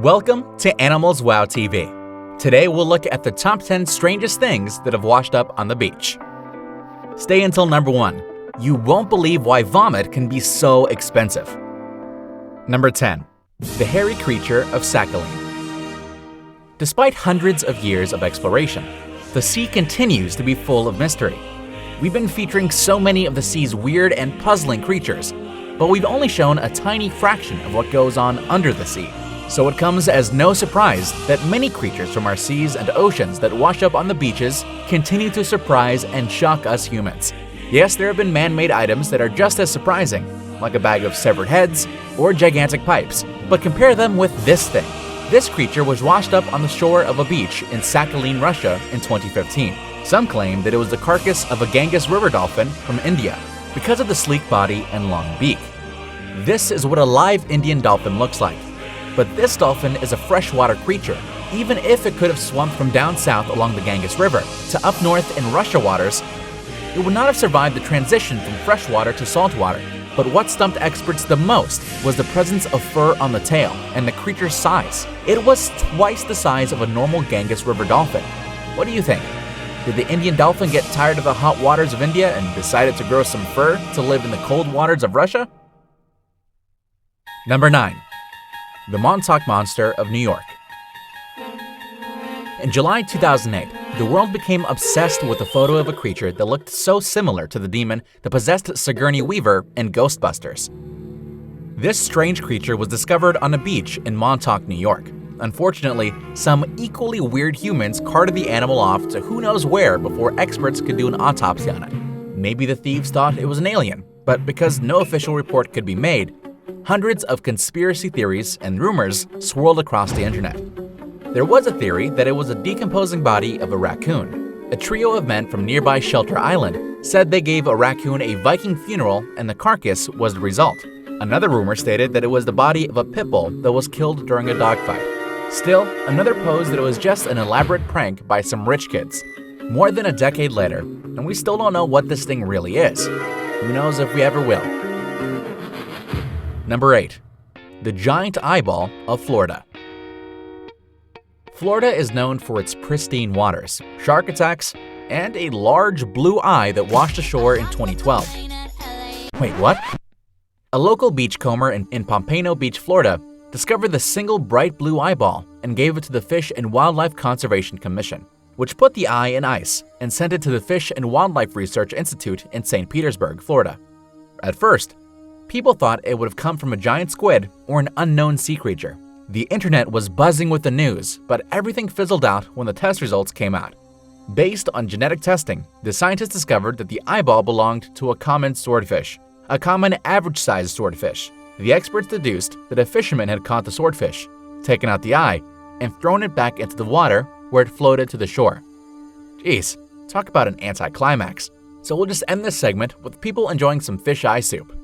Welcome to Animals Wow TV. Today we'll look at the top 10 strangest things that have washed up on the beach. Stay until number 1. You won't believe why vomit can be so expensive. Number 10. The hairy creature of Sakhalin. Despite hundreds of years of exploration, the sea continues to be full of mystery. We've been featuring so many of the sea's weird and puzzling creatures, but we've only shown a tiny fraction of what goes on under the sea. So it comes as no surprise that many creatures from our seas and oceans that wash up on the beaches continue to surprise and shock us humans. Yes, there have been man-made items that are just as surprising, like a bag of severed heads or gigantic pipes, but compare them with this thing. This creature was washed up on the shore of a beach in Sakhalin, Russia in 2015. Some claim that it was the carcass of a Ganges river dolphin from India because of the sleek body and long beak. This is what a live Indian dolphin looks like. But this dolphin is a freshwater creature. Even if it could have swum from down south along the Ganges River to up north in Russia waters, it would not have survived the transition from freshwater to saltwater. But what stumped experts the most was the presence of fur on the tail and the creature's size. It was twice the size of a normal Ganges River dolphin. What do you think? Did the Indian dolphin get tired of the hot waters of India and decided to grow some fur to live in the cold waters of Russia? Number 9. The Montauk Monster of New York. In July 2008, the world became obsessed with a photo of a creature that looked so similar to the demon that possessed Sigourney Weaver in Ghostbusters. This strange creature was discovered on a beach in Montauk, New York. Unfortunately, some equally weird humans carted the animal off to who knows where before experts could do an autopsy on it. Maybe the thieves thought it was an alien, but because no official report could be made, hundreds of conspiracy theories and rumors swirled across the internet. There was a theory that it was a decomposing body of a raccoon. A trio of men from nearby Shelter Island said they gave a raccoon a Viking funeral and the carcass was the result. Another rumor stated that it was the body of a pit bull that was killed during a dogfight. Still, another posed that it was just an elaborate prank by some rich kids. More than a decade later, and we still don't know what this thing really is. Who knows if we ever will. Number 8. The giant eyeball of Florida. Florida is known for its pristine waters, shark attacks, and a large blue eye that washed ashore in 2012. Wait, what? A local beachcomber in Pompano Beach, Florida, discovered the single bright blue eyeball and gave it to the Fish and Wildlife Conservation Commission, which put the eye in ice and sent it to the Fish and Wildlife Research Institute in St. Petersburg, Florida. At first, people thought it would have come from a giant squid or an unknown sea creature. The internet was buzzing with the news, but everything fizzled out when the test results came out. Based on genetic testing, the scientists discovered that the eyeball belonged to a common swordfish, a common average-sized swordfish. The experts deduced that a fisherman had caught the swordfish, taken out the eye, and thrown it back into the water where it floated to the shore. Jeez, talk about an anticlimax. So we'll just end this segment with people enjoying some fish eye soup.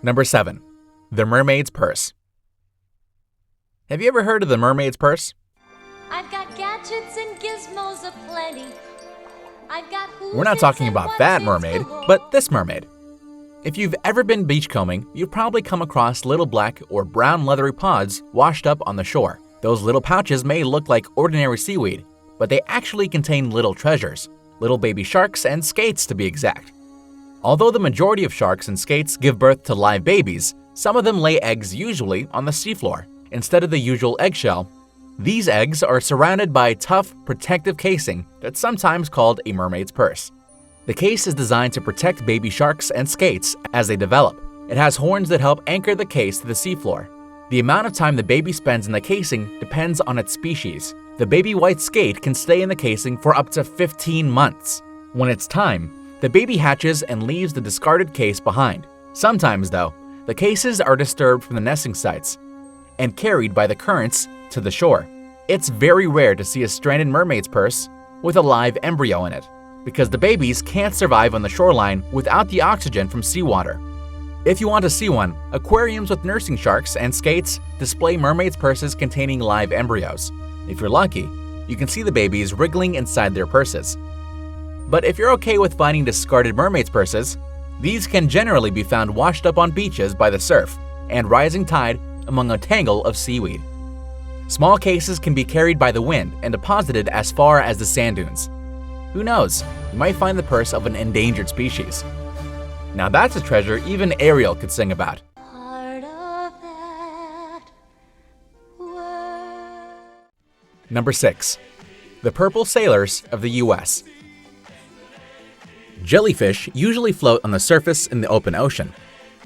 Number 7. The Mermaid's Purse. Have you ever heard of the Mermaid's Purse? I've got gadgets and gizmos aplenty. We're not talking about that mermaid, but this mermaid. If you've ever been beachcombing, you've probably come across little black or brown leathery pods washed up on the shore. Those little pouches may look like ordinary seaweed, but they actually contain little treasures, little baby sharks and skates to be exact. Although the majority of sharks and skates give birth to live babies, some of them lay eggs usually on the seafloor, instead of the usual eggshell. These eggs are surrounded by a tough, protective casing that's sometimes called a mermaid's purse. The case is designed to protect baby sharks and skates as they develop. It has horns that help anchor the case to the seafloor. The amount of time the baby spends in the casing depends on its species. The baby white skate can stay in the casing for up to 15 months. When it's time, the baby hatches and leaves the discarded case behind. Sometimes, though, the cases are disturbed from the nesting sites and carried by the currents to the shore. It's very rare to see a stranded mermaid's purse with a live embryo in it, because the babies can't survive on the shoreline without the oxygen from seawater. If you want to see one, aquariums with nursing sharks and skates display mermaid's purses containing live embryos. If you're lucky, you can see the babies wriggling inside their purses. But if you're okay with finding discarded mermaid's purses, these can generally be found washed up on beaches by the surf and rising tide among a tangle of seaweed. Small cases can be carried by the wind and deposited as far as the sand dunes. Who knows, you might find the purse of an endangered species. Now that's a treasure even Ariel could sing about. Part of that world. Number 6. The purple sailors of the US. Jellyfish usually float on the surface in the open ocean.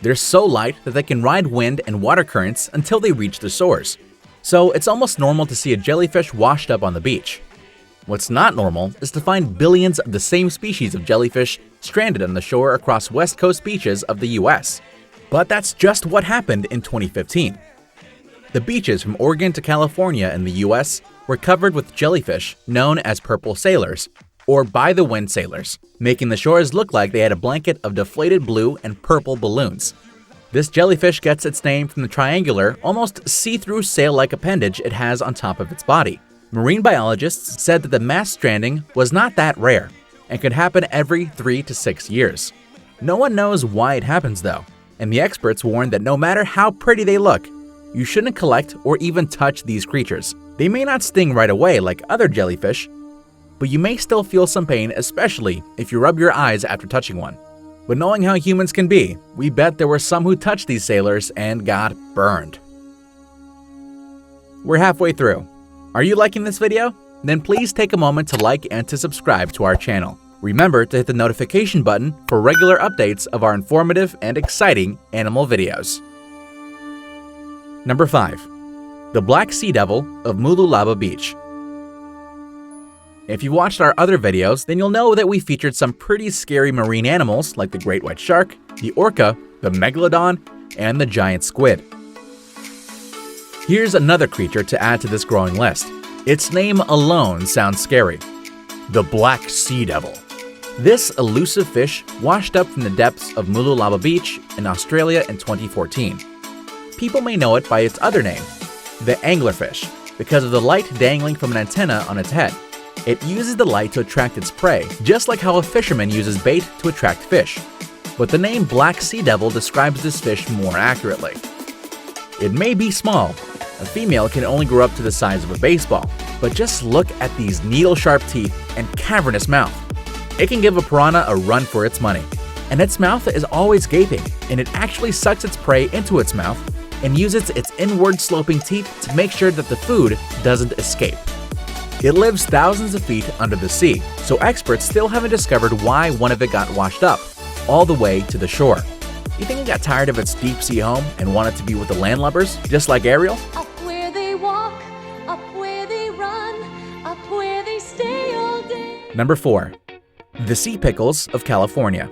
They're so light that they can ride wind and water currents until they reach the shores. So it's almost normal to see a jellyfish washed up on the beach. What's not normal is to find billions of the same species of jellyfish stranded on the shore across west coast beaches of the US. But that's just what happened in 2015. The beaches from Oregon to California in the US were covered with jellyfish known as purple sailors, or by-the-wind sailors, making the shores look like they had a blanket of deflated blue and purple balloons. This jellyfish gets its name from the triangular, almost see-through sail-like appendage it has on top of its body. Marine biologists said that the mass stranding was not that rare and could happen every 3 to 6 years. No one knows why it happens though, and the experts warn that no matter how pretty they look, you shouldn't collect or even touch these creatures. They may not sting right away like other jellyfish, but you may still feel some pain, especially if you rub your eyes after touching one. But knowing how humans can be, we bet there were some who touched these sailors and got burned. We're halfway through. Are you liking this video? Then please take a moment to like and to subscribe to our channel. Remember to hit the notification button for regular updates of our informative and exciting animal videos. Number 5. The Black Sea Devil of Mooloolaba Beach. If you watched our other videos, then you'll know that we featured some pretty scary marine animals like the great white shark, the orca, the megalodon, and the giant squid. Here's another creature to add to this growing list. Its name alone sounds scary. The Black Sea Devil. This elusive fish washed up from the depths of Mooloolaba Beach in Australia in 2014. People may know it by its other name, the anglerfish, because of the light dangling from an antenna on its head. It uses the light to attract its prey, just like how a fisherman uses bait to attract fish. But the name Black Sea Devil describes this fish more accurately. It may be small. A female can only grow up to the size of a baseball, but just look at these needle-sharp teeth and cavernous mouth. It can give a piranha a run for its money. And its mouth is always gaping, and it actually sucks its prey into its mouth and uses its inward-sloping teeth to make sure that the food doesn't escape. It lives thousands of feet under the sea, so experts still haven't discovered why one of it got washed up, all the way to the shore. You think it got tired of its deep-sea home and wanted to be with the landlubbers, just like Ariel? Up where they walk, up where they run, up where they stay all day. Number 4. The Sea Pickles of California.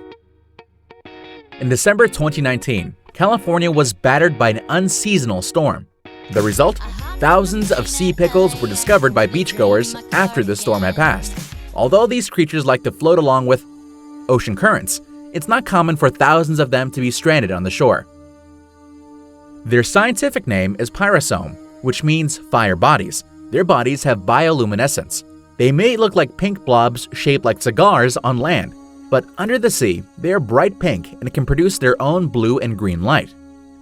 In December 2019, California was battered by an unseasonal storm. The result? Thousands of sea pickles were discovered by beachgoers after the storm had passed. Although these creatures like to float along with ocean currents, it's not common for thousands of them to be stranded on the shore. Their scientific name is pyrosome, which means fire bodies. Their bodies have bioluminescence. They may look like pink blobs shaped like cigars on land, but under the sea, they are bright pink and can produce their own blue and green light.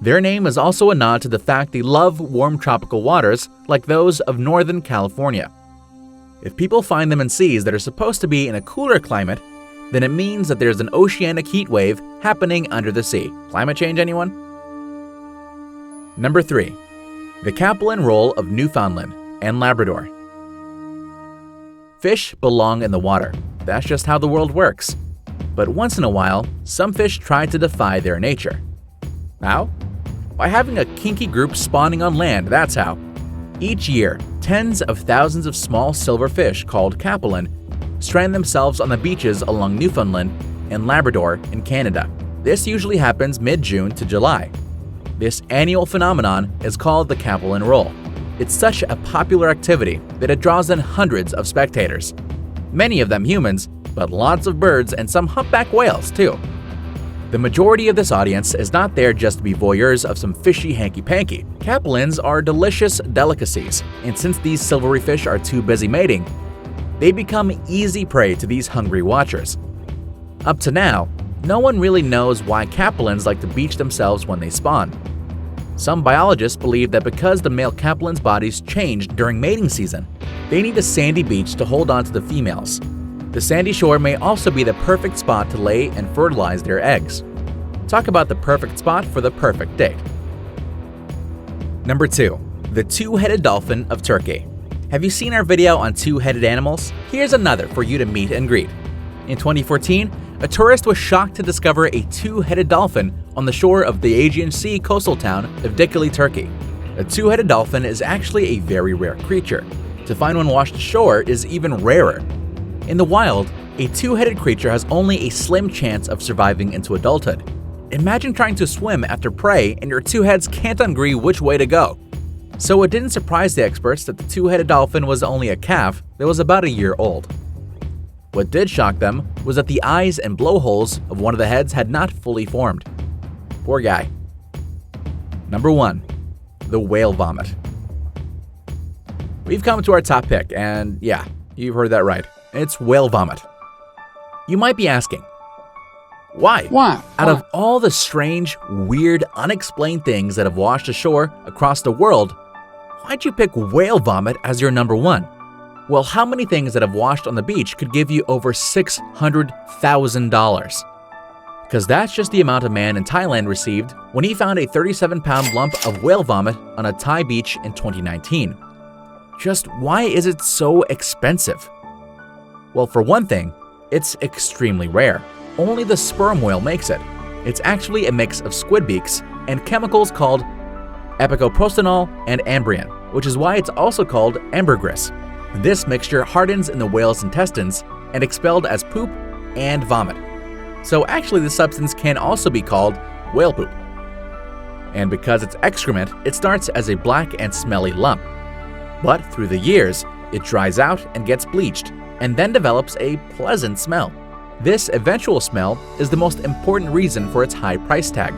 Their name is also a nod to the fact they love warm tropical waters like those of Northern California. If people find them in seas that are supposed to be in a cooler climate, then it means that there's an oceanic heat wave happening under the sea. Climate change, anyone? Number 3. The Capelin roll of Newfoundland and Labrador. Fish belong in the water. That's just how the world works. But once in a while, some fish try to defy their nature. How? By having a kinky group spawning on land, that's how. Each year, tens of thousands of small silver fish called Capelin strand themselves on the beaches along Newfoundland and Labrador in Canada. This usually happens mid-June to July. This annual phenomenon is called the Capelin roll. It's such a popular activity that it draws in hundreds of spectators. Many of them humans, but lots of birds and some humpback whales too. The majority of this audience is not there just to be voyeurs of some fishy hanky-panky. Capelins are delicious delicacies, and since these silvery fish are too busy mating, they become easy prey to these hungry watchers. Up to now, no one really knows why capelins like to beach themselves when they spawn. Some biologists believe that because the male capelin's bodies change during mating season, they need a sandy beach to hold on to the females. The sandy shore may also be the perfect spot to lay and fertilize their eggs. Talk about the perfect spot for the perfect date. Number 2. The two-headed dolphin of Turkey. Have you seen our video on two-headed animals? Here's another for you to meet and greet. In 2014, a tourist was shocked to discover a two-headed dolphin on the shore of the Aegean Sea coastal town of Dikili, Turkey. A two-headed dolphin is actually a very rare creature. To find one washed ashore is even rarer. In the wild, a two-headed creature has only a slim chance of surviving into adulthood. Imagine trying to swim after prey and your two heads can't agree which way to go. So it didn't surprise the experts that the two-headed dolphin was only a calf that was about a year old. What did shock them was that the eyes and blowholes of one of the heads had not fully formed. Poor guy. Number 1. The whale vomit. We've come to our top pick, and yeah, you've heard that right. It's whale vomit. You might be asking, why? Out of all the strange, weird, unexplained things that have washed ashore across the world, why'd you pick whale vomit as your number 1? Well, how many things that have washed on the beach could give you over $600,000? Because that's just the amount a man in Thailand received when he found a 37-pound lump of whale vomit on a Thai beach in 2019. Just why is it so expensive? Well, for one thing, it's extremely rare. Only the sperm whale makes it. It's actually a mix of squid beaks and chemicals called epicoprostanol and ambrion, which is why it's also called ambergris. This mixture hardens in the whale's intestines and expelled as poop and vomit. So actually the substance can also be called whale poop. And because it's excrement, it starts as a black and smelly lump. But through the years, it dries out and gets bleached, and then develops a pleasant smell. This eventual smell is the most important reason for its high price tag.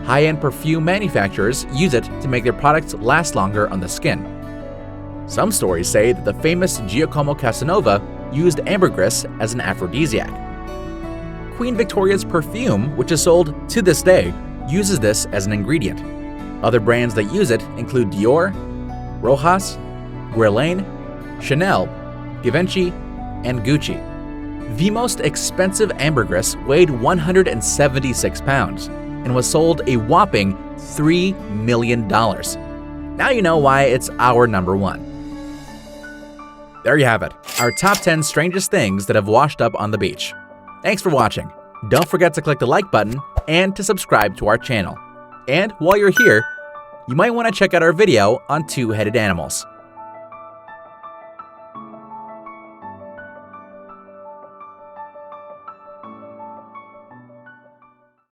High-end perfume manufacturers use it to make their products last longer on the skin. Some stories say that the famous Giacomo Casanova used ambergris as an aphrodisiac. Queen Victoria's perfume, which is sold to this day, uses this as an ingredient. Other brands that use it include Dior, Rojas, Guerlain, Chanel, Givenchy, and Gucci. The most expensive ambergris weighed 176 pounds and was sold a whopping $3 million. Now you know why it's our number 1. There you have it, our top 10 strangest things that have washed up on the beach. Thanks for watching. Don't forget to click the like button and to subscribe to our channel. And while you're here, you might want to check out our video on two-headed animals.